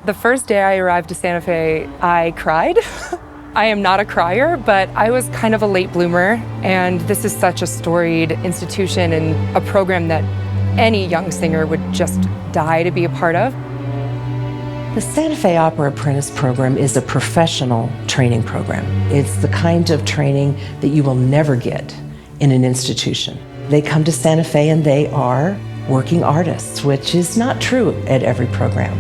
The first day I arrived to Santa Fe, I cried. I am not a crier, but I was kind of a late bloomer, and this is such a storied institution and a program that any young singer would just die to be a part of. The Santa Fe Opera Apprentice program is a professional training program. It's the kind of training that you will never get in an institution. They come to Santa Fe and they are working artists, which is not true at every program.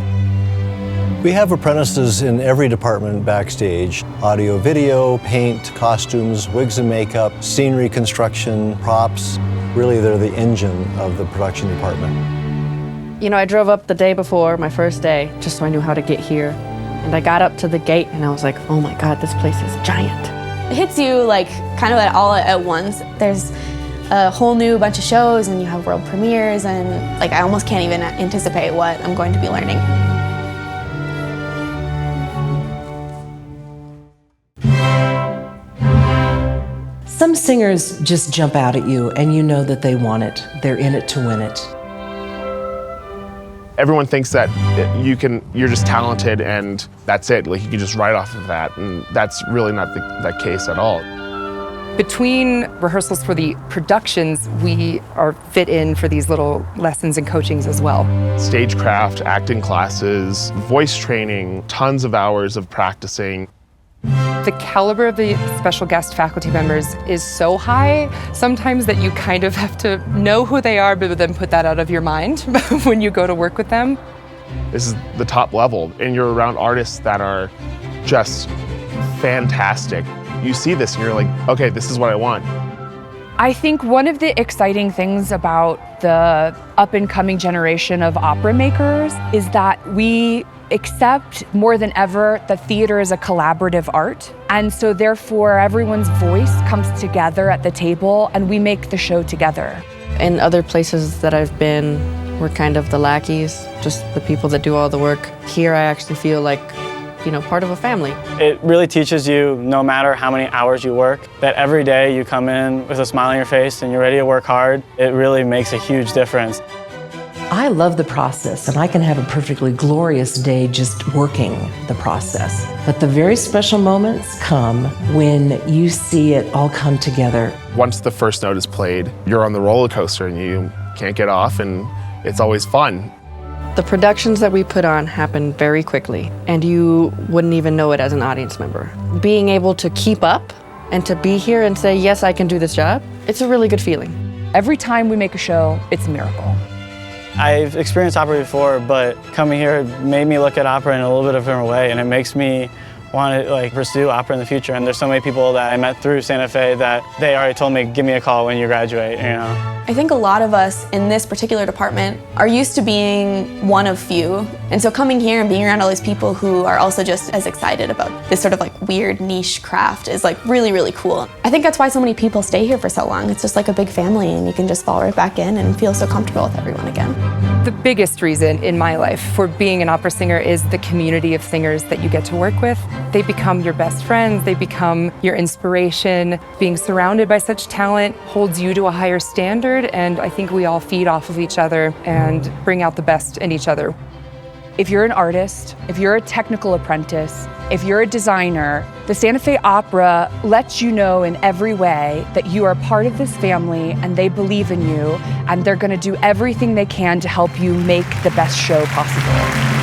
We have apprentices in every department backstage: audio, video, paint, costumes, wigs and makeup, scenery construction, props. Really, they're the engine of the production department. You know, I drove up the day before, my first day, just so I knew how to get here. And I got up to the gate and I was like, oh my God, this place is giant. It hits you like kind of all at once. There's a whole new bunch of shows and you have world premieres, and like I almost can't even anticipate what I'm going to be learning. Some singers just jump out at you and you know that they want it. They're in it to win it. Everyone thinks that you're just talented and that's it. Like you can just write off of that, and that's really not the case at all. Between rehearsals for the productions, we are fit in for these little lessons and coachings as well. Stagecraft, acting classes, voice training, tons of hours of practicing. The caliber of the special guest faculty members is so high sometimes that you kind of have to know who they are, but then put that out of your mind when you go to work with them. This is the top level, and you're around artists that are just fantastic. You see this and you're like, okay, this is what I want. I think one of the exciting things about the up-and-coming generation of opera makers is that we accept more than ever that theater is a collaborative art. And so therefore everyone's voice comes together at the table and we make the show together. In other places that I've been, we're kind of the lackeys, just the people that do all the work. Here I actually feel like, you know, part of a family. It really teaches you, no matter how many hours you work, that every day you come in with a smile on your face and you're ready to work hard. It really makes a huge difference. I love the process, and I can have a perfectly glorious day just working the process. But the very special moments come when you see it all come together. Once the first note is played, you're on the roller coaster and you can't get off, and it's always fun. The productions that we put on happen very quickly, and you wouldn't even know it as an audience member. Being able to keep up and to be here and say, yes, I can do this job, it's a really good feeling. Every time we make a show, it's a miracle. I've experienced opera before, but coming here made me look at opera in a little bit of a different way, and it makes me want to pursue opera in the future. And there's so many people that I met through Santa Fe that they already told me, give me a call when you graduate, you know. I think a lot of us in this particular department are used to being one of few. And so coming here and being around all these people who are also just as excited about this sort of like weird niche craft is like really, really cool. I think that's why so many people stay here for so long. It's just like a big family and you can just fall right back in and feel so comfortable with everyone again. The biggest reason in my life for being an opera singer is the community of singers that you get to work with. They become your best friends, they become your inspiration. Being surrounded by such talent holds you to a higher standard, and I think we all feed off of each other and bring out the best in each other. If you're an artist, if you're a technical apprentice, if you're a designer, the Santa Fe Opera lets you know in every way that you are part of this family and they believe in you and they're going to do everything they can to help you make the best show possible.